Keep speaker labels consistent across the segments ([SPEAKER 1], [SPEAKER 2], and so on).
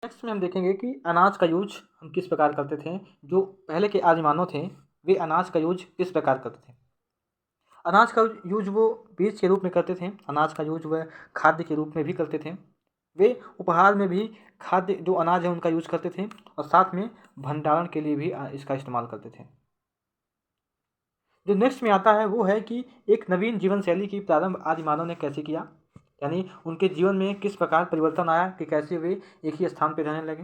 [SPEAKER 1] Next में हम देखेंगे कि अनाज का यूज हम किस प्रकार करते थे। जो पहले के आदि मानव थे वे अनाज का यूज किस प्रकार करते थे। अनाज का यूज वो बीज के रूप में करते थे। अनाज का यूज वह खाद्य के रूप में भी करते थे। वे उपहार में भी खाद्य जो अनाज है उनका यूज करते थे और साथ में भंडारण के लिए भी इसका इस्तेमाल करते थे। जो नेक्स्ट में आता है वो है कि एक नवीन जीवन शैली की प्रारंभ आदि मानव ने कैसे किया, यानी उनके जीवन में किस प्रकार परिवर्तन आया कि कैसे वे एक ही स्थान पर रहने लगे।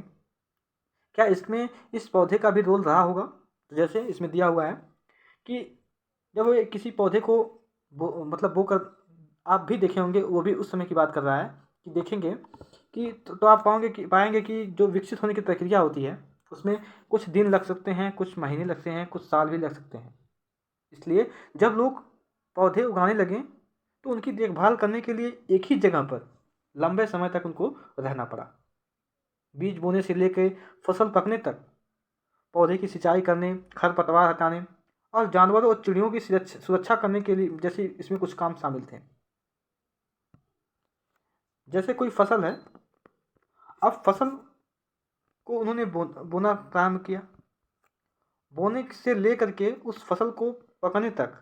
[SPEAKER 1] क्या इसमें इस पौधे का भी रोल रहा होगा। तो जैसे इसमें दिया हुआ है कि जब वो किसी पौधे को मतलब बो कर, आप भी देखे होंगे, वो भी उस समय की बात कर रहा है कि देखेंगे कि तो आप पाएंगे कि जो विकसित होने की प्रक्रिया होती है उसमें कुछ दिन लग सकते हैं, कुछ महीने लगते हैं, कुछ साल भी लग सकते हैं। इसलिए जब लोग पौधे उगाने लगे तो उनकी देखभाल करने के लिए एक ही जगह पर लंबे समय तक उनको रहना पड़ा। बीज बोने से लेकर फसल पकने तक पौधे की सिंचाई करने, खरपतवार हटाने और जानवरों और चिड़ियों की सुरक्षा करने के लिए जैसे इसमें कुछ काम शामिल थे। जैसे कोई फसल है, अब फसल को उन्होंने बोना प्रारंभ किया। बोने से लेकर के उस फसल को पकने तक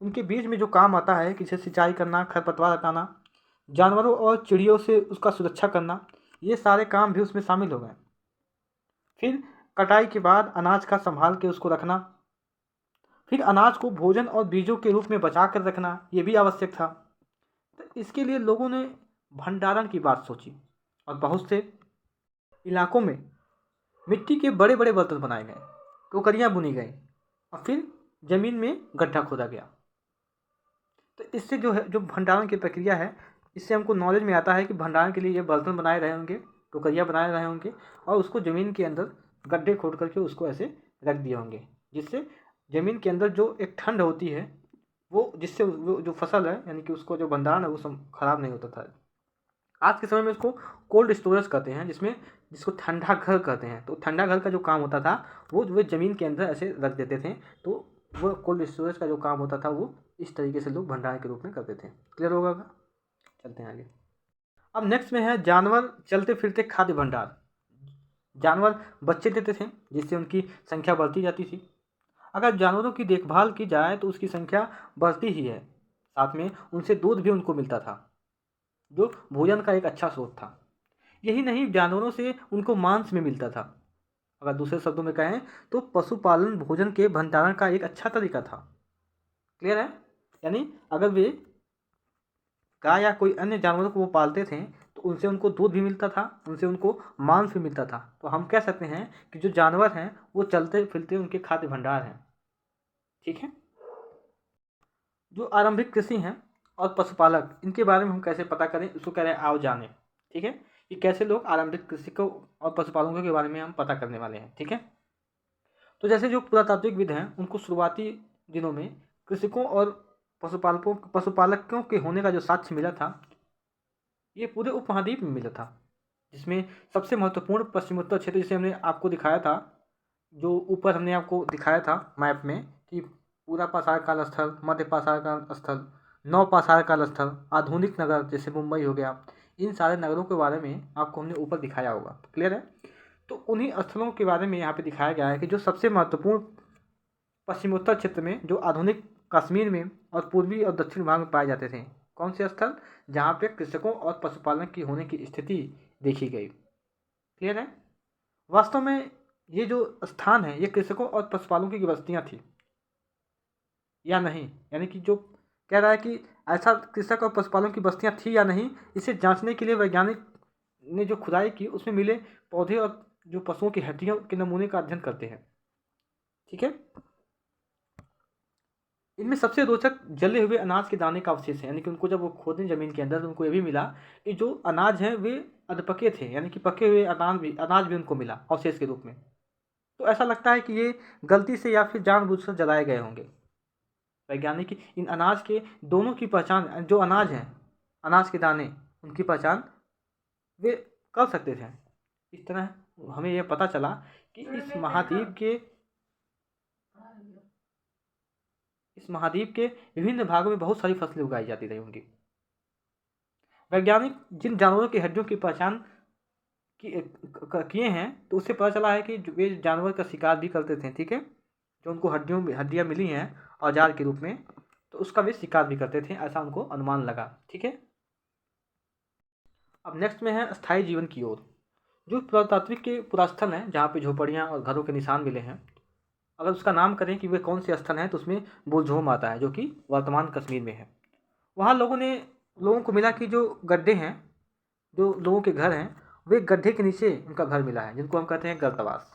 [SPEAKER 1] उनके बीच में जो काम आता है कि जैसे सिंचाई करना, खरपतवार हटाना, जानवरों और चिड़ियों से उसका सुरक्षा करना, ये सारे काम भी उसमें शामिल हो गए। फिर कटाई के बाद अनाज का संभाल के उसको रखना, फिर अनाज को भोजन और बीजों के रूप में बचा कर रखना, ये भी आवश्यक था। तो इसके लिए लोगों ने भंडारण की बात सोची और बहुत से इलाकों में मिट्टी के बड़े बड़े बर्तन बनाए गए, टोकरियाँ बुनी गई और फिर ज़मीन में गड्ढा खोदा गया। तो इससे जो है, जो भंडारण की प्रक्रिया है, इससे हमको नॉलेज में आता है कि भंडारण के लिए ये बर्तन बनाए रहे होंगे, टोकरियाँ बनाए रहे होंगे और उसको ज़मीन के अंदर गड्ढे खोद करके उसको ऐसे रख दिए होंगे, जिससे ज़मीन के अंदर जो एक ठंड होती है वो, जिससे वो जो फसल है यानी कि उसको जो भंडारण है वो सब खराब नहीं होता था। आज के समय में उसको कोल्ड स्टोरेज कहते हैं, जिसको ठंडा घर कहते हैं। तो ठंडा घर का जो काम होता था वो ज़मीन के अंदर ऐसे रख देते थे। तो वो कोल्ड स्टोरेज का जो काम होता था वो इस तरीके से लोग भंडारण के रूप में करते थे। क्लियर होगा। चलते हैं आगे। अब नेक्स्ट में है जानवर चलते फिरते खाद्य भंडार। जानवर बच्चे देते थे जिससे उनकी संख्या बढ़ती जाती थी। अगर जानवरों की देखभाल की जाए तो उसकी संख्या बढ़ती ही है, साथ में उनसे दूध भी उनको मिलता था जो भोजन का एक अच्छा स्रोत था। यही नहीं, जानवरों से उनको मांस में मिलता था। अगर दूसरे शब्दों में कहें तो पशुपालन भोजन के भंडारण का एक अच्छा तरीका था। क्लियर है। यानी अगर वे गाय या कोई अन्य जानवरों को वो पालते थे तो उनसे उनको दूध भी मिलता था, उनसे उनको मांस भी मिलता था। तो हम कह सकते हैं कि जो जानवर हैं वो चलते फिरते उनके खाद्य भंडार हैं। ठीक है। जो आरंभिक कृषि हैं और पशुपालक, इनके बारे में हम कैसे पता करें, इसको कह रहे हैं आओ जाने। ठीक है, कि कैसे लोग आरंभिक कृषि को और पशुपालकों के बारे में हम पता करने वाले हैं। ठीक है। तो जैसे जो पुरातात्विकविद हैं उनको शुरुआती दिनों में कृषकों और पशुपालकों के होने का जो साक्ष्य मिला था ये पूरे उपमहाद्वीप में मिला था, जिसमें सबसे महत्वपूर्ण पश्चिमोत्तर क्षेत्र, जिसे हमने आपको दिखाया था, जो ऊपर हमने आपको दिखाया था मैप में कि पूरा पाषाण काल स्थल, मध्य पाषाण काल स्थल, नव पाषाण काल स्थल, आधुनिक नगर जैसे मुंबई हो गया, इन सारे नगरों के बारे में आपको हमने ऊपर दिखाया होगा। क्लियर है। तो उन्हीं स्थलों के बारे में यहाँ पे दिखाया गया है कि जो सबसे महत्वपूर्ण पश्चिमोत्तर क्षेत्र में, जो आधुनिक कश्मीर में और पूर्वी और दक्षिण भाग में पाए जाते थे, कौन से स्थल, जहाँ पे कृषकों और पशुपालन की होने की स्थिति देखी गई। क्लियर है। वास्तव में ये जो स्थान है ये कृषकों और पशुपालकों की बस्तियाँ थी या नहीं, यानी कि जो कह रहा है कि ऐसा कृषक और पशुपालकों की बस्तियाँ थी या नहीं, इसे जांचने के लिए वैज्ञानिक ने जो खुदाई की उसमें मिले पौधे और जो पशुओं की हड्डियों के नमूने का अध्ययन करते हैं। ठीक है। इनमें सबसे रोचक जले हुए अनाज के दाने का अवशेष है, यानी कि उनको जब वो खोदे ज़मीन के अंदर तो उनको ये भी मिला कि जो अनाज है वे अधपके थे, यानी कि पके हुए अनाज भी उनको मिला अवशेष के रूप में। तो ऐसा लगता है कि ये गलती से या फिर जानबूझकर जलाए गए होंगे। वैज्ञानिक इन अनाज के दोनों की पहचान, जो अनाज हैं, अनाज के दाने, उनकी पहचान वे कर सकते थे। इस तरह हमें यह पता चला कि इस महाद्वीप के विभिन्न भागों में बहुत सारी फसलें उगाई जाती रही होंगी। वैज्ञानिक जिन जानवरों की हड्डियों की पहचान किए हैं तो उससे पता चला है कि वे जानवर का शिकार भी करते थे, ठीक है। जो उनको हड्डियाँ मिली हैं औजार के रूप में, तो उसका वे शिकार भी करते थे, ऐसा उनको अनुमान लगा, ठीक है। अब नेक्स्ट में है स्थायी जीवन की ओर। जो पुरातात्विक के पुरास्थल हैं जहाँ पे झोपड़ियाँ और घरों के निशान मिले हैं, अगर उसका नाम करें कि वे कौन से स्थल हैं तो उसमें बोलझोम आता है, जो कि वर्तमान कश्मीर में है। वहाँ लोगों को मिला कि जो गड्ढे हैं, जो लोगों के घर हैं, वे गड्ढे के नीचे उनका घर मिला है, जिनको हम कहते हैं गर्तवास।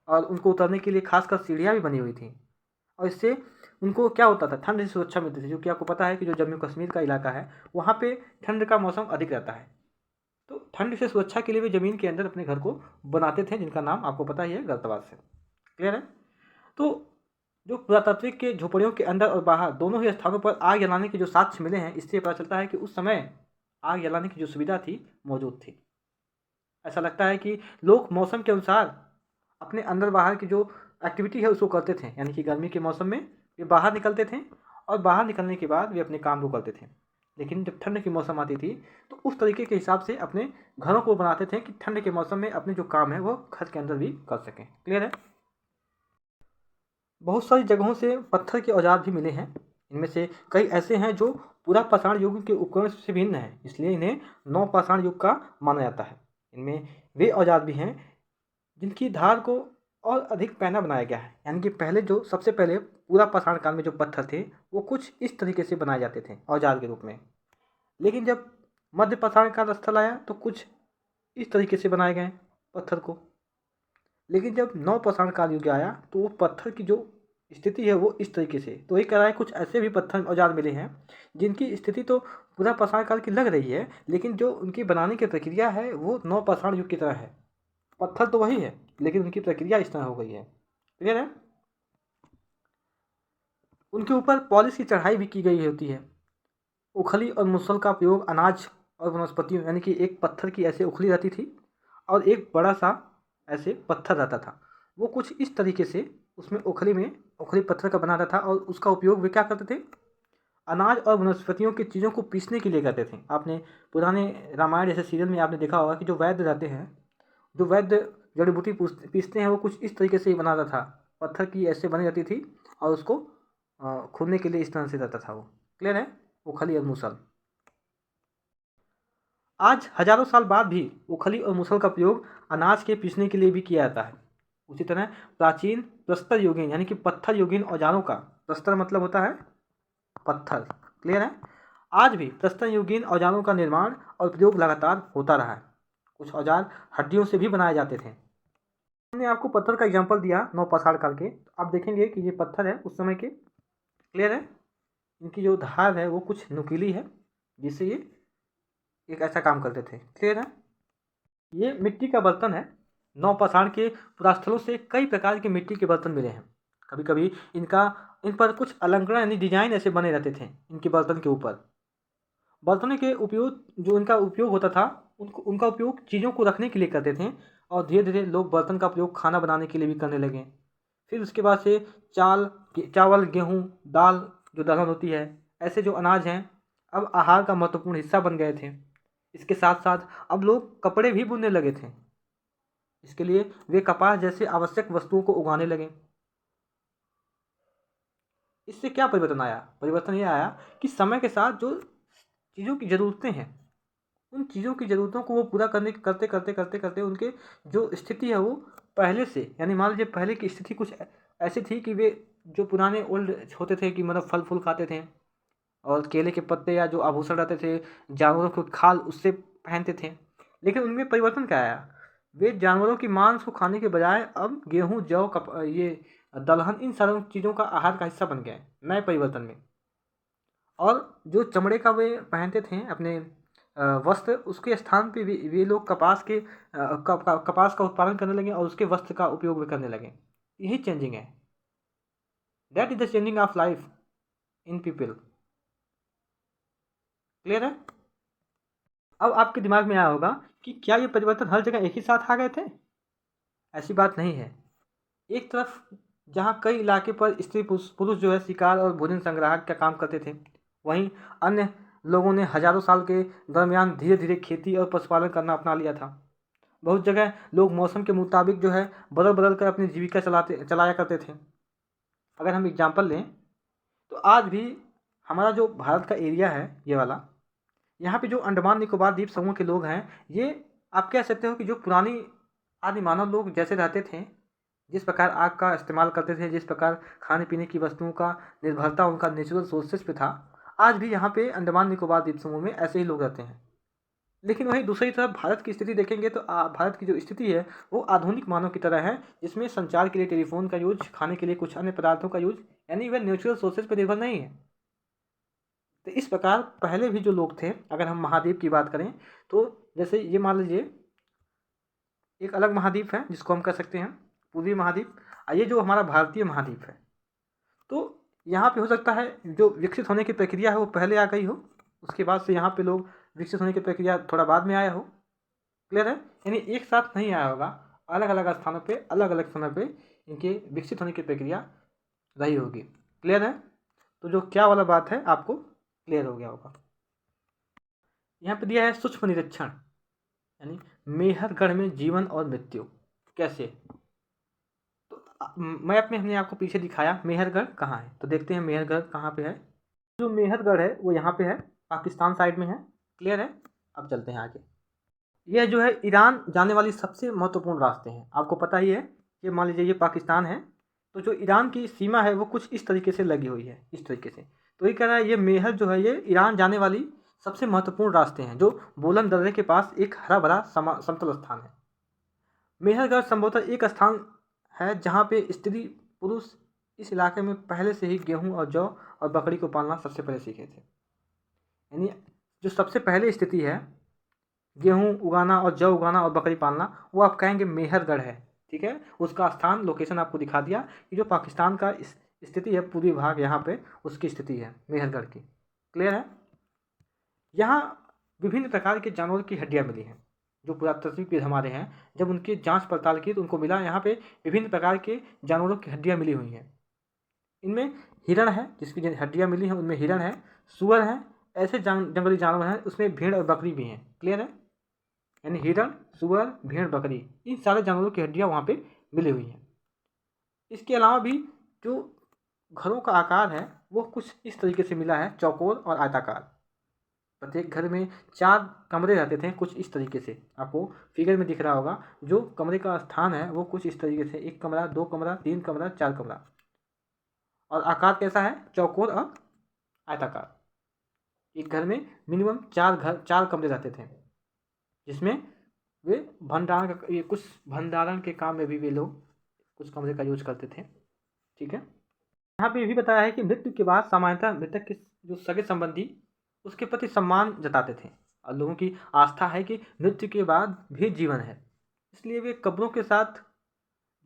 [SPEAKER 1] और उनको उतरने के लिए खासकर सीढ़ियाँ भी बनी हुई थी, और इससे उनको क्या होता था, ठंड से सुरक्षा मिलती थी। जो कि आपको पता है कि जो जम्मू कश्मीर का इलाका है वहाँ पे ठंड का मौसम अधिक रहता है, तो ठंड से सुरक्षा के लिए वे ज़मीन के अंदर अपने घर को बनाते थे, जिनका नाम आपको पता ही है, गर्तवास है। क्लियर है। तो जो पुरातात्विक के झोपड़ियों के अंदर और बाहर दोनों ही स्थानों पर आग जलाने के जो साक्ष्य मिले हैं, इससे पता चलता है कि उस समय आग जलाने की जो सुविधा थी मौजूद थी। ऐसा लगता है कि लोग मौसम के अनुसार अपने अंदर बाहर की जो एक्टिविटी है उसको करते थे, यानी कि गर्मी के मौसम में वे बाहर निकलते थे और बाहर निकलने के बाद वे अपने काम को करते थे। लेकिन जब ठंड की मौसम आती थी तो उस तरीके के हिसाब से अपने घरों को बनाते थे कि ठंड के मौसम में अपने जो काम है वो घर के अंदर भी कर सकें। क्लियर है। बहुत सारी जगहों से पत्थर के औजार भी मिले हैं। इनमें से कई ऐसे हैं जो पूरा पाषाण युग के उपकरण से भिन्न है, इसलिए इन्हें नव पाषाण युग का माना जाता है। इनमें वे औजार भी हैं जिनकी धार को और अधिक पैना बनाया गया है, यानी कि पहले जो सबसे पहले पूरा पाषाण काल में जो पत्थर थे वो कुछ इस तरीके से बनाए जाते थे औजार के रूप में। लेकिन जब मध्य पाषाण काल स्थल आया तो कुछ इस तरीके से बनाए गए पत्थर को। लेकिन जब नव पाषाण काल युग आया तो वो पत्थर की जो स्थिति है वो इस तरीके से, तो वही कह रहा है कुछ ऐसे भी पत्थर औजार मिले हैं जिनकी स्थिति तो पूरा पाषाण काल की लग रही है, लेकिन जो उनकी बनाने की प्रक्रिया है वो नव पाषाण युग की तरह है। पत्थर तो वही है लेकिन उनकी प्रक्रिया इस तरह हो गई है। क्लियर है। उनके ऊपर पॉलिश की चढ़ाई भी की गई होती है। उखली और मुसल का प्रयोग अनाज और वनस्पतियों, यानी कि एक पत्थर की ऐसे उखली रहती थी और एक बड़ा सा ऐसे पत्थर रहता था, वो कुछ इस तरीके से उसमें उखली पत्थर का बना रहता था और उसका उपयोग वे क्या करते थे, अनाज और वनस्पतियों की चीज़ों को पीसने के लिए करते थे। आपने पुराने रामायण जैसे सीरियल में आपने देखा होगा कि जो वैद्य रहते हैं, जो वैद्य जड़ी बूटी पीसते हैं, वो कुछ इस तरीके से ही बना रहता था, पत्थर की ऐसे बनी रहती थी और उसको खूनने के लिए इस तरह से रहता था वो। क्लियर है। उखली और मुसल। आज हजारों साल बाद भी उखली और मुसल का प्रयोग अनाज के पीसने के लिए भी किया जाता है। उसी तरह प्राचीन प्रस्तर युगीन, यानी कि पत्थर युगीन औजारों का, प्रस्तर मतलब होता है पत्थर। क्लियर है। आज भी प्रस्तर युगीन औजारों का निर्माण और प्रयोग लगातार होता रहा है। कुछ औजार हड्डियों से भी बनाए जाते थे। हमने आपको पत्थर का एग्जांपल दिया नौ पाषाण काल के, आप देखेंगे कि ये पत्थर है उस समय के। क्लियर है। इनकी जो धार है वो कुछ नुकीली है, जिससे ये एक ऐसा काम करते थे। क्लियर है। ये मिट्टी का बर्तन है। नौ पाषाण के पुरास्थलों से कई प्रकार के मिट्टी के बर्तन मिले हैं। कभी कभी इन पर कुछ अलंकरण यानी डिजाइन ऐसे बने रहते थे इनके बर्तन के ऊपर। बर्तनों के उपयोग, जो इनका उपयोग होता था, उनका उपयोग चीज़ों को रखने के लिए करते थे और धीरे धीरे लोग बर्तन का प्रयोग खाना बनाने के लिए भी करने लगे। फिर उसके बाद से चावल, गेहूँ, दाल जो दलहन होती है, ऐसे जो अनाज हैं अब आहार का महत्वपूर्ण हिस्सा बन गए थे। इसके साथ साथ अब लोग कपड़े भी बुनने लगे थे। इसके लिए वे कपास जैसे आवश्यक वस्तुओं को उगाने लगे। इससे क्या परिवर्तन आया? परिवर्तन ये आया कि समय के साथ जो चीज़ों की ज़रूरतें हैं, उन चीज़ों की ज़रूरतों को वो पूरा करते करते करते करते उनके जो स्थिति है वो पहले से, यानी मान लीजिए पहले की स्थिति कुछ ऐसी थी कि वे जो पुराने ओल्ड होते थे कि मतलब फल फूल खाते थे और केले के पत्ते या जो आभूषण रहते थे जानवरों की खाल उससे पहनते थे। लेकिन उनमें परिवर्तन क्या आया? वे जानवरों की मांस को खाने के बजाय अब गेहूँ, जौ, ये दलहन, इन सारी चीज़ों का आहार का हिस्सा बन गए नए परिवर्तन में। और जो चमड़े का वे पहनते थे अपने वस्त्र, उसके स्थान पे भी वे लोग कपास का उत्पादन करने लगे और उसके वस्त्र का उपयोग भी करने लगे। यही चेंजिंग है। That is the changing of life in people. Clear है। अब आपके दिमाग में आया होगा कि क्या ये परिवर्तन हर जगह एक ही साथ आ गए थे? ऐसी बात नहीं है। एक तरफ जहाँ कई इलाके पर स्त्री पुरुष जो है शिकार और भोजन संग्राहक का काम करते थे, वहीं अन्य लोगों ने हजारों साल के दरमियान धीरे धीरे खेती और पशुपालन करना अपना लिया था। बहुत जगह लोग मौसम के मुताबिक जो है बदल बदल कर अपनी जीविका चलाया करते थे। अगर हम एग्जाम्पल लें तो आज भी हमारा जो भारत का एरिया है ये वाला, यहाँ पे जो अंडमान निकोबार द्वीप समूह के लोग हैं, ये आप कह सकते हो कि जो पुरानी आदि मानव लोग जैसे रहते थे, जिस प्रकार आग का इस्तेमाल करते थे, जिस प्रकार खाने पीने की वस्तुओं का निर्भरता उनका नेचुरल सोर्सेज पे था, आज भी यहाँ पे अंडमान निकोबार द्वीप समूह में ऐसे ही लोग रहते हैं। लेकिन वहीं दूसरी तरफ भारत की स्थिति देखेंगे तो भारत की जो स्थिति है वो आधुनिक मानव की तरह है, जिसमें संचार के लिए टेलीफोन का यूज, खाने के लिए कुछ अन्य पदार्थों का यूज, यानी वह नेचुरल सोर्सेज पर निर्भर नहीं है। तो इस प्रकार पहले भी जो लोग थे, अगर हम महाद्वीप की बात करें तो जैसे ये मान लीजिए एक अलग महाद्वीप है जिसको हम कह सकते हैं पूर्वी महाद्वीप, ये जो हमारा भारतीय महाद्वीप है, तो यहाँ पे हो सकता है जो विकसित होने की प्रक्रिया है वो पहले आ गई हो, उसके बाद से यहाँ पे लोग विकसित होने की प्रक्रिया थोड़ा बाद में आया हो। क्लियर है? यानी एक साथ नहीं आया होगा, अलग अलग स्थानों पे अलग अलग समय पे इनके विकसित होने की प्रक्रिया रही होगी। क्लियर है? तो जो क्या वाला बात है आपको क्लियर हो गया होगा। यहाँ पे दिया है सूक्ष्म निरीक्षण, यानी मेहरगढ़ में जीवन और मृत्यु कैसे। तो मैप में हमने आपको पीछे दिखाया मेहरगढ़ कहाँ है, तो देखते हैं मेहरगढ़ कहाँ पे है। जो मेहरगढ़ है वो यहाँ पे है, पाकिस्तान साइड में है। क्लियर है? अब चलते हैं आगे। यह जो है ईरान जाने वाली सबसे महत्वपूर्ण रास्ते हैं, आपको पता ही है। ये मान लीजिए ये पाकिस्तान है, तो जो ईरान की सीमा है वो कुछ इस तरीके से लगी हुई है, इस तरीके से। तो ये कह रहा है ये मेहर जो है ये ईरान जाने वाली सबसे महत्वपूर्ण रास्ते हैं, जो बोलन दर्रे के पास एक हरा भरा समतल स्थान है। मेहरगढ़ संभवतः एक स्थान है जहाँ पे स्त्री पुरुष इस इलाके में पहले से ही गेहूँ और जौ और बकरी को पालना सबसे पहले सीखे थे। यानी जो सबसे पहले स्थिति है गेहूँ उगाना और जौ उगाना और बकरी पालना, वो आप कहेंगे मेहरगढ़ है। ठीक है, उसका स्थान लोकेशन आपको दिखा दिया कि जो पाकिस्तान का स्थिति है पूर्वी भाग, यहाँ पे उसकी स्थिति है मेहरगढ़ की। क्लियर है? यहाँ विभिन्न प्रकार के जानवर की हड्डियाँ मिली हैं, जो पुरातात्विक हमारे हैं, जब उनकी जांच पड़ताल की तो उनको मिला यहाँ पे विभिन्न प्रकार के जानवरों की हड्डियाँ मिली हुई हैं। इनमें हिरण है, जिसकी हड्डियाँ मिली हैं उनमें हिरण है, सुअर है, ऐसे जंगली जानवर हैं, उसमें भेड़ और बकरी भी हैं। क्लियर है? यानी हिरण, सुअर, भेड़, बकरी, इन सारे जानवरों की हड्डियाँ वहाँ पे मिली हुई हैं। इसके अलावा भी जो घरों का आकार है वो कुछ इस तरीके से मिला है, चौकोर और आयताकार। प्रत्येक घर में 4 कमरे रहते थे, कुछ इस तरीके से आपको फिगर में दिख रहा होगा। जो कमरे का स्थान है वो कुछ इस तरीके से, 1 कमरा, 2 कमरा, 3 कमरा, 4 कमरा। और आकार कैसा है? चौकोर और आयताकार। एक घर में मिनिमम 4 कमरे रहते थे, जिसमें वे कुछ भंडारण के काम में भी वे लोग कुछ कमरे का यूज करते थे। ठीक है, यहाँ पे ये भी बताया है कि मृत्यु के बाद सामान्यतः मृतक के जो सगे संबंधी उसके प्रति सम्मान जताते थे, और लोगों की आस्था है कि मृत्यु के बाद भी जीवन है, इसलिए वे कब्रों के साथ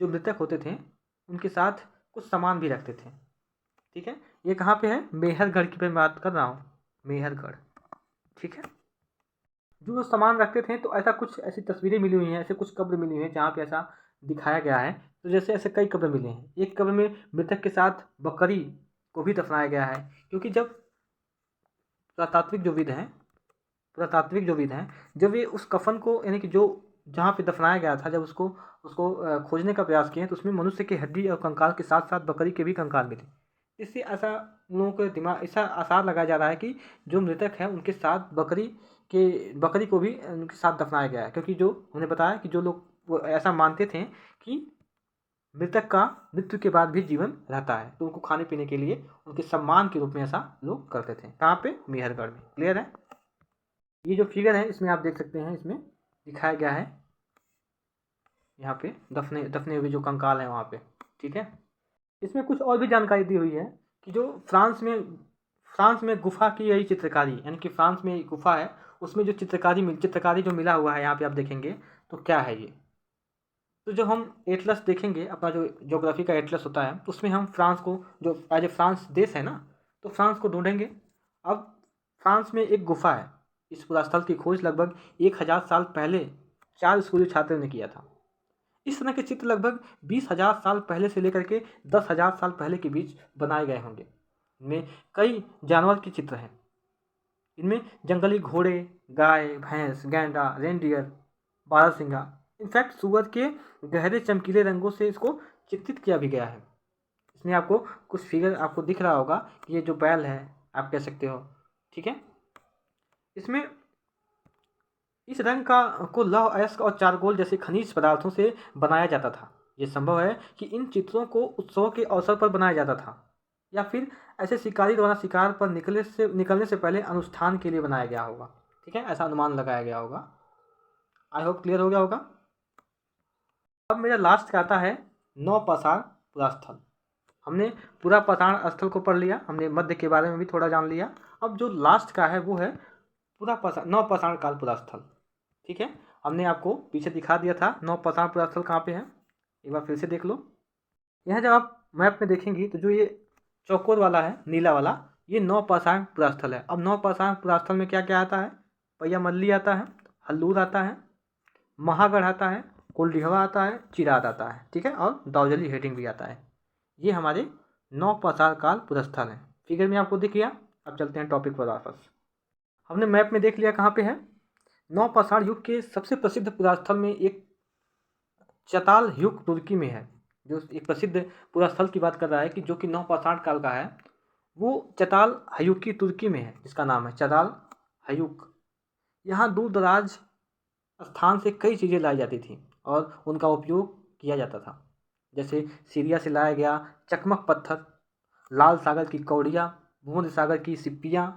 [SPEAKER 1] जो मृतक होते थे उनके साथ कुछ सामान भी रखते थे। ठीक है, ये कहाँ पे है? मेहरगढ़ की मैं बात कर रहा हूँ, मेहरगढ़। ठीक है, जो सामान रखते थे, तो ऐसा कुछ ऐसी तस्वीरें मिली हुई हैं, ऐसे कुछ कब्र मिली हुई हैं जहाँ पे ऐसा दिखाया गया है। तो जैसे ऐसे कई कब्र मिले हैं, एक कब्र में मृतक के साथ बकरी को भी दफनाया गया है, क्योंकि जब पुरातात्विक जो विद हैं जब ये उस कफन को, यानी कि जो जहाँ पे दफनाया गया था, जब उसको खोजने का प्रयास किए तो उसमें मनुष्य की हड्डी और कंकाल के साथ साथ बकरी के भी कंकाल मिले। इससे ऐसा लोगों के दिमाग ऐसा आसार लगाया जा रहा है कि जो मृतक है उनके साथ बकरी को भी उनके साथ दफनाया गया है, क्योंकि जो हमने बताया कि जो लोग वो ऐसा मानते थे कि मृतक का मृत्यु के बाद भी जीवन रहता है, तो उनको खाने पीने के लिए उनके सम्मान के रूप में ऐसा लोग करते थे। कहाँ पे? मेहरगढ़ में। क्लियर है? ये जो फिगर है इसमें आप देख सकते हैं, इसमें दिखाया गया है यहाँ पे दफने हुए जो कंकाल हैं वहाँ पे। ठीक है, इसमें कुछ और भी जानकारी दी हुई है कि जो फ्रांस में गुफा की यही चित्रकारी, यानी कि फ्रांस में गुफा है, उसमें जो चित्रकारी जो मिला हुआ है यहाँ पे आप देखेंगे तो क्या है ये। तो जब हम एटलस देखेंगे, अपना जो ज्योग्राफी का एटलस होता है, उसमें हम फ्रांस को, जो एज ए फ्रांस देश है ना, तो फ्रांस को ढूंढेंगे। अब फ्रांस में एक गुफा है, इस पूरा स्थल की खोज लगभग 1000 साल पहले 4 स्कूली छात्रों ने किया था। इस तरह के चित्र लगभग 20,000 साल पहले से लेकर के 10,000 साल पहले के बीच बनाए गए होंगे। इनमें कई जानवर के चित्र हैं, इनमें जंगली घोड़े, गाय, भैंस, गैंडा, रेनडियर, बारहसिंगा, इनफैक्ट सूअर के गहरे चमकीले रंगों से इसको चित्रित किया भी गया है। इसमें आपको कुछ फिगर आपको दिख रहा होगा कि ये जो बैल है आप कह सकते हो, ठीक है। इसमें इस रंग का को लौह अयस्क और चारकोल जैसे खनिज पदार्थों से बनाया जाता था। ये संभव है कि इन चित्रों को उत्सव के अवसर पर बनाया जाता था या फिर ऐसे शिकारी द्वारा शिकार पर निकलने से पहले अनुष्ठान के लिए बनाया गया होगा, ठीक है, ऐसा अनुमान लगाया गया होगा। आई होप क्लियर हो गया होगा। अब मेरा लास्ट का आता है नौपाषाण पुरास्थल। हमने पूरा पाषाण स्थल को पढ़ लिया, हमने मध्य के बारे में भी थोड़ा जान लिया। अब जो लास्ट का है वो है पूरा नौपाषाण काल पुरास्थल, ठीक है। हमने आपको पीछे दिखा दिया था नौपाषाण पुरास्थल कहाँ पे है, एक बार फिर से देख लो। यहाँ जब आप मैप में देखेंगी तो जो ये चौकोर वाला है, नीला वाला, ये नौपाषाण पुरास्थल है। अब नौपाषाण पुरास्थल में क्या क्या आता है? पैयामल्ली आता है, हल्लूर आता है, महागढ़ आता है, कोल्डिहवा आता है, चिराद आता है, ठीक है, और दाउजली हेटिंग भी आता है। ये हमारे नौपाषाण काल पुरस्थल हैं। फिगर में आपको दिख गया। अब चलते हैं टॉपिक पर वापस। हमने मैप में देख लिया कहाँ पे है। नौपाषाण युग के सबसे प्रसिद्ध पुरास्थल में एक चताल युग तुर्की में है। जो एक प्रसिद्ध पुरास्थल की बात कर रहा है कि जो कि नौपाषाण काल का है, वो चताल हयुग की तुर्की में है, जिसका नाम है चताल हयुग। यहाँ दूर दराज स्थान से कई चीज़ें लाई जाती थी और उनका उपयोग किया जाता था, जैसे सीरिया से लाया गया चकमक पत्थर, लाल सागर की कौड़ियाँ, भूमध्य सागर की सिप्पियाँ।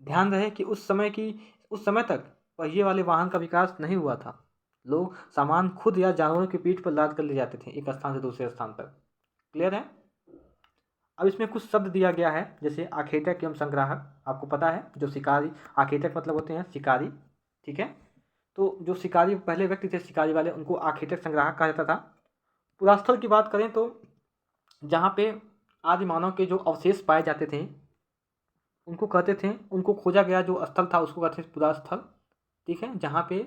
[SPEAKER 1] ध्यान रहे कि उस समय तक पहिए वाले वाहन का विकास नहीं हुआ था। लोग सामान खुद या जानवरों की पीठ पर लाद कर ले जाते थे एक स्थान से दूसरे स्थान पर। क्लियर है। अब इसमें कुछ शब्द दिया गया है, जैसे आखेटक एवं संग्राहक। आपको पता है जो शिकारी, आखेटक मतलब होते हैं शिकारी, ठीक है। तो जो शिकारी पहले व्यक्ति थे शिकारी वाले, उनको आखेटक संग्राहक कहा जाता था। पुरास्थल की बात करें तो जहाँ पे आदि मानव के जो अवशेष पाए जाते थे उनको कहते थे, उनको खोजा गया जो स्थल था उसको कहते थे पुरास्थल, ठीक है। जहाँ पे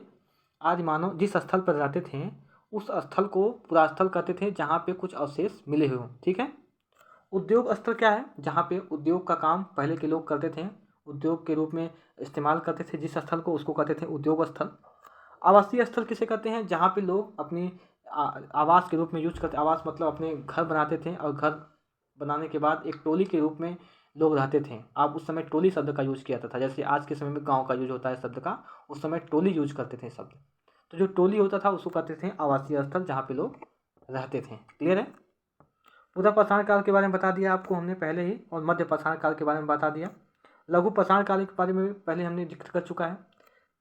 [SPEAKER 1] आदि मानव जिस स्थल पर रहते थे उस स्थल को पुरास्थल कहते थे, जहाँ पे कुछ अवशेष मिले हुए हों, ठीक है। उद्योग स्थल क्या है? जहाँ पे उद्योग का काम पहले के लोग करते थे, उद्योग के रूप में इस्तेमाल करते थे जिस स्थल को, उसको कहते थे उद्योग स्थल। आवासीय स्थल किसे कहते हैं? जहाँ पे लोग अपनी आवास के रूप में यूज करते, आवास मतलब अपने घर बनाते थे और घर बनाने के बाद एक टोली के रूप में लोग रहते थे। आप उस समय टोली शब्द का यूज किया जाता था, जैसे आज के समय में गांव का यूज होता है शब्द का, उस समय टोली यूज करते थे शब्द। तो जो टोली होता था उसको कहते थे आवासीय स्थल, जहाँ पे लोग रहते थे। क्लियर है। पूरा पाषाण काल के बारे में बता दिया आपको हमने पहले ही, और मध्य पाषाण काल के बारे में बता दिया। लघु पाषाण काल के बारे में पहले हमने जिक्र कर चुका है।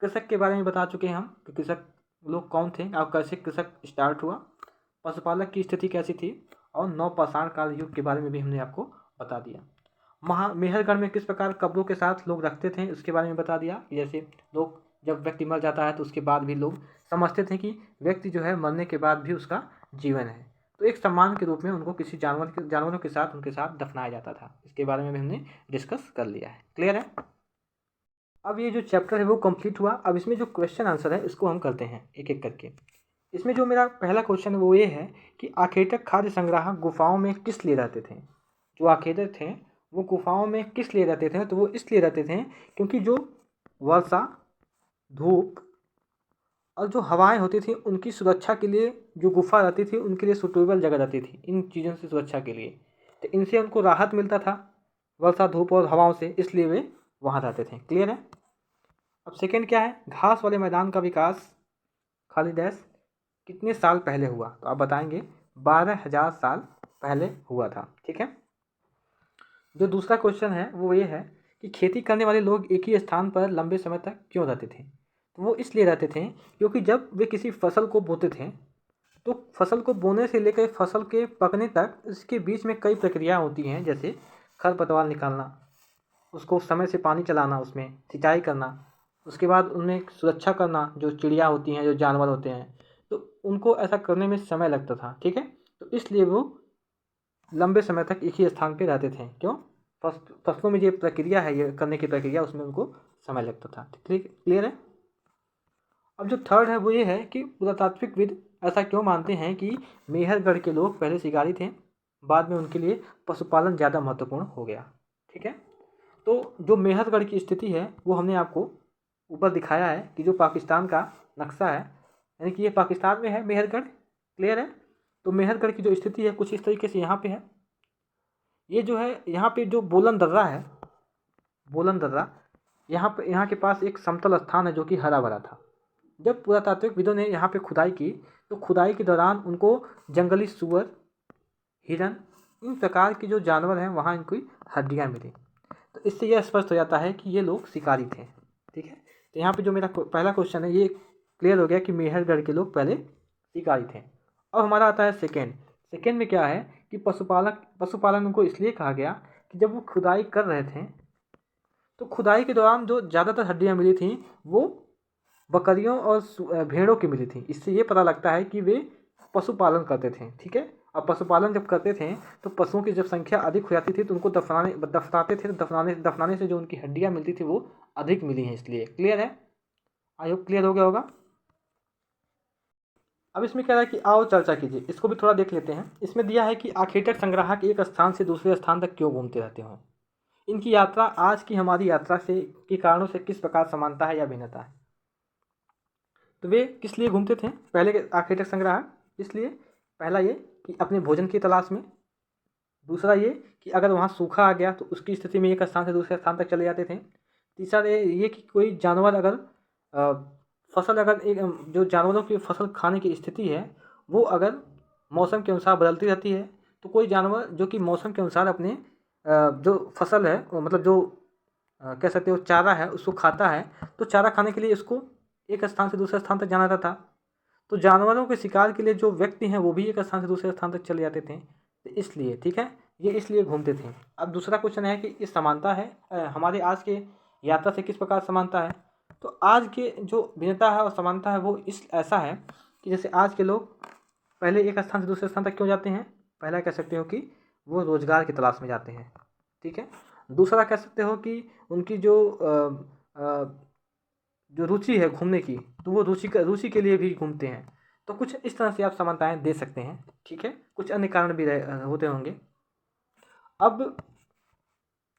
[SPEAKER 1] कृषक के बारे में बता चुके हैं हम कि कृषक लोग कौन थे और कैसे कृषक स्टार्ट हुआ, पशुपालक की स्थिति कैसी थी, और नवपाषाण काल युग के बारे में भी हमने आपको बता दिया। मेहरगढ़ में किस प्रकार कब्रों के साथ लोग रखते थे उसके बारे में बता दिया। जैसे लोग जब व्यक्ति मर जाता है तो उसके बाद भी लोग समझते थे कि व्यक्ति जो है मरने के बाद भी उसका जीवन है, तो एक सम्मान के रूप में उनको किसी जानवरों के साथ उनके साथ दफनाया जाता था। इसके बारे में भी हमने डिस्कस कर लिया है। क्लियर है। अब ये जो चैप्टर है वो कंप्लीट हुआ। अब इसमें जो क्वेश्चन आंसर है इसको हम करते हैं एक एक करके। इसमें जो मेरा पहला क्वेश्चन है वो ये है कि आखेटक खाद्य संग्राहक गुफाओं में किस लिए रहते थे। जो आखेटक थे वो गुफाओं में किस लिए रहते थे? तो वो इसलिए रहते थे क्योंकि जो वर्षा, धूप और जो हवाएं होती थी उनकी सुरक्षा के लिए जो गुफा रहती थी उनके लिए सुटेबल जगह रहती थी इन चीज़ों से सुरक्षा के लिए। तो इनसे उनको राहत मिलता था वर्षा, धूप और हवाओं से, इसलिए वे वहाँ रहते थे। क्लियर है। अब सेकंड क्या है? घास वाले मैदान का विकास खाली डैश कितने साल पहले हुआ? तो आप बताएंगे 12,000 साल पहले हुआ था। ठीक है। जो दूसरा क्वेश्चन है वो ये है कि खेती करने वाले लोग एक ही स्थान पर लंबे समय तक क्यों रहते थे? तो वो इसलिए रहते थे क्योंकि जब वे किसी फसल को बोते थे तो फसल को बोने से लेकर फसल के पकने तक इसके बीच में कई प्रक्रिया होती हैं, जैसे खरपतवार निकालना, उसको समय से पानी चलाना, उसमें सिंचाई करना, उसके बाद उनमें सुरक्षा करना, जो चिड़िया होती हैं, जो जानवर होते हैं, तो उनको ऐसा करने में समय लगता था। ठीक है। तो इसलिए वो लंबे समय तक एक ही स्थान पे रहते थे। क्यों? फसलों में जो प्रक्रिया है, ये करने की प्रक्रिया, उसमें उनको समय लगता था। क्लियर है। अब जो थर्ड है वो ये है कि पुरातात्विकविद ऐसा क्यों मानते हैं कि मेहरगढ़ के लोग पहले शिकारी थे, बाद में उनके लिए पशुपालन ज़्यादा महत्वपूर्ण हो गया। ठीक है। तो जो मेहरगढ़ की स्थिति है वो हमने आपको ऊपर दिखाया है कि जो पाकिस्तान का नक्शा है, यानी कि ये पाकिस्तान में है मेहरगढ़। क्लियर है। तो मेहरगढ़ की जो स्थिति है कुछ इस तरीके से यहाँ पे है। ये जो है यहाँ पे जो बोलन दर्रा है, बोलन दर्रा, यहाँ के पास एक समतल स्थान है जो कि हरा भरा था। जब पुरातात्विकविदों ने यहाँ पे खुदाई की तो खुदाई के दौरान उनको जंगली सुअर, हिरन, इन प्रकार के जो जानवर हैं वहाँ इनकी हड्डियाँ मिली। तो इससे यह स्पष्ट हो जाता है कि ये लोग शिकारी थे। ठीक है। तो यहाँ पे जो मेरा पहला क्वेश्चन है ये क्लियर हो गया कि मेहरगढ़ के लोग पहले शिकारी थे। अब हमारा आता है सेकेंड में क्या है कि पशुपालन उनको इसलिए कहा गया कि जब वो खुदाई कर रहे थे तो खुदाई के दौरान जो ज़्यादातर हड्डियाँ मिली थी वो बकरियों और भेड़ों की मिली थी। इससे ये पता लगता है कि वे पशुपालन करते थे। ठीक है। अब पशुपालन जब करते थे तो पशुओं की जब संख्या अधिक हो जाती थी तो उनको दफनाते थे। तो दफनाने से जो उनकी हड्डियाँ मिलती थी वो अधिक मिली हैं, इसलिए। क्लियर है। आई होप क्लियर हो गया होगा। अब इसमें क्या है कि आओ चर्चा कीजिए, इसको भी थोड़ा देख लेते हैं। इसमें दिया है कि आखेटक संग्राहक एक स्थान से दूसरे स्थान तक क्यों घूमते रहते हों। इनकी यात्रा आज की हमारी यात्रा से के कारणों से किस प्रकार समानता है या भिन्नता है। तो वे किस लिए घूमते थे पहले के आखेटक संग्राहक? इसलिए पहला ये कि अपने भोजन की तलाश में, दूसरा ये कि अगर वहाँ सूखा आ गया तो उसकी स्थिति में एक स्थान से दूसरे स्थान तक चले जाते थे। तीसरा ये कि कोई जानवर अगर फसल, अगर एक जो जानवरों की फसल खाने की स्थिति है वो अगर मौसम के अनुसार बदलती रहती है तो कोई जानवर जो कि मौसम के अनुसार अपने जो फसल है मतलब जो कह सकते हो चारा है उसको खाता है, तो चारा खाने के लिए इसको एक स्थान से दूसरे स्थान तक जाना रहता था। तो जानवरों के शिकार के लिए जो व्यक्ति हैं वो भी एक स्थान से दूसरे स्थान तक चले जाते थे। तो इसलिए, ठीक है, ये इसलिए घूमते थे। अब दूसरा क्वेश्चन है कि इस समानता है हमारे आज के यात्रा से किस प्रकार समानता है। तो आज के जो भिन्नता है और समानता है वो इस ऐसा है कि जैसे आज के लोग पहले एक स्थान से दूसरे स्थान तक क्यों जाते हैं। पहला कह सकते हो कि वो रोजगार की तलाश में जाते हैं। ठीक है। दूसरा कह सकते हो कि उनकी जो रुचि है घूमने की, तो वो रुचि के लिए भी घूमते हैं। तो कुछ इस तरह से आप समानताएं दे सकते हैं। ठीक है। कुछ अन्य कारण भी होते होंगे। अब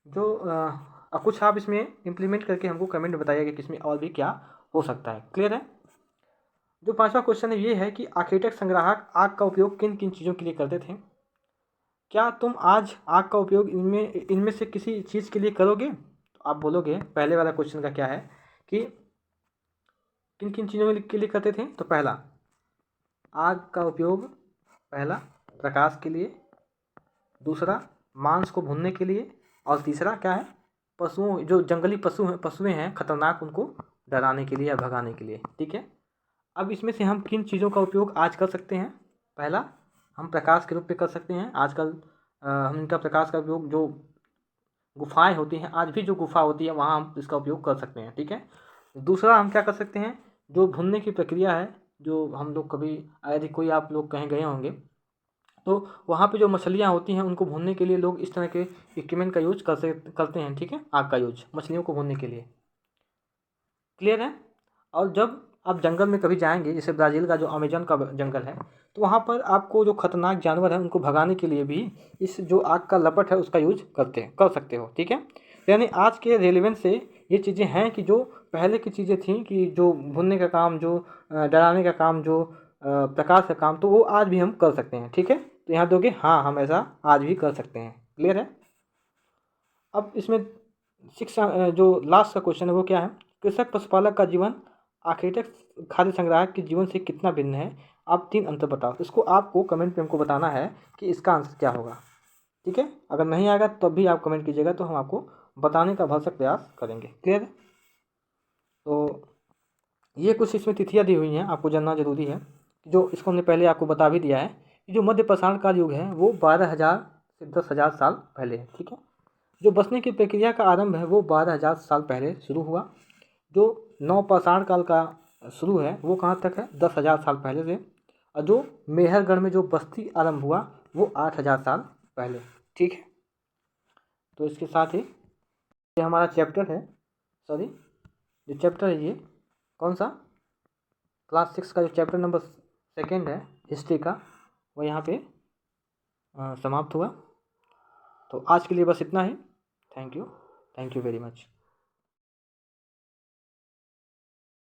[SPEAKER 1] जो कुछ आप इसमें इम्प्लीमेंट करके हमको कमेंट में बताइएगा कि इसमें और भी क्या हो सकता है। क्लियर है। जो पांचवा क्वेश्चन है ये है कि आखेटक संग्राहक आग का उपयोग किन किन चीज़ों के लिए करते थे। क्या तुम आज आग का उपयोग इनमें से किसी चीज़ के लिए करोगे। तो आप बोलोगे पहले वाला क्वेश्चन का क्या है कि किन किन चीज़ों के लिए करते थे। तो पहला, आग का उपयोग पहला प्रकाश के लिए, दूसरा मांस को भूनने के लिए, और तीसरा क्या है, पशुओं, जो जंगली पशुएं हैं खतरनाक, उनको डराने के लिए या भगाने के लिए। ठीक है। अब इसमें से हम किन चीज़ों का उपयोग आज कर सकते हैं। पहला, हम प्रकाश के रूप में कर सकते हैं। आजकल हम इनका प्रकाश का उपयोग, जो गुफाएं होती हैं, आज भी जो गुफा होती है वहाँ हम इसका उपयोग कर सकते हैं। ठीक है। दूसरा हम क्या कर सकते हैं, जो भुनने की प्रक्रिया है, जो हम लोग कभी, यदि कोई आप लोग कहीं गए होंगे तो वहाँ पे जो मछलियाँ होती हैं उनको भूनने के लिए लोग इस तरह के इक्विपमेंट का यूज करते हैं। ठीक है। आग का यूज मछलियों को भूनने के लिए। क्लियर है। और जब आप जंगल में कभी जाएंगे, जैसे ब्राज़ील का जो अमेजन का जंगल है, तो वहाँ पर आपको जो खतरनाक जानवर है उनको भगाने के लिए भी इस जो आग का लपट है उसका यूज कर सकते हो। ठीक है। यानी आज के रेलेवेंस से ये चीज़ें हैं कि जो पहले की चीज़ें थी कि जो भूनने का काम, जो डराने का काम, जो प्रकाश का काम, तो वो आज भी हम कर सकते हैं। ठीक है। तो यहाँ दोगे हाँ, हम ऐसा आज भी कर सकते हैं। क्लियर है। अब इसमें जो लास्ट का क्वेश्चन है वो क्या है, कृषक पशुपालक का जीवन आखेटक खाद्य संग्राहक के जीवन से कितना भिन्न है। आप 3 अंतर बताओ। इसको आपको कमेंट में हमको बताना है कि इसका आंसर क्या होगा। ठीक है। अगर नहीं आएगा तब भी आप कमेंट कीजिएगा, तो हम आपको बताने का भरसक प्रयास करेंगे। क्लियर है। तो ये कुछ इसमें तिथियाँ दी हुई हैं, आपको जानना जरूरी है। जो इसको हमने पहले आपको बता भी दिया है कि जो मध्य पाषाण काल युग है वो 12,000 से 10,000 साल पहले है। ठीक है। जो बसने की प्रक्रिया का आरंभ है वो 12,000 साल पहले शुरू हुआ। जो नवपाषाण काल का शुरू है वो कहाँ तक है, 10,000 साल पहले से। और जो मेहरगढ़ में जो बस्ती आरंभ हुआ वो 8,000 साल पहले। ठीक है। तो इसके साथ ही ये हमारा चैप्टर है, सॉरी जो चैप्टर है ये कौन सा, क्लास 6 का जो चैप्टर नंबर 2 है हिस्ट्री का, वो यहाँ पे समाप्त हुआ। तो आज के लिए बस इतना ही। Thank you. Thank you very much.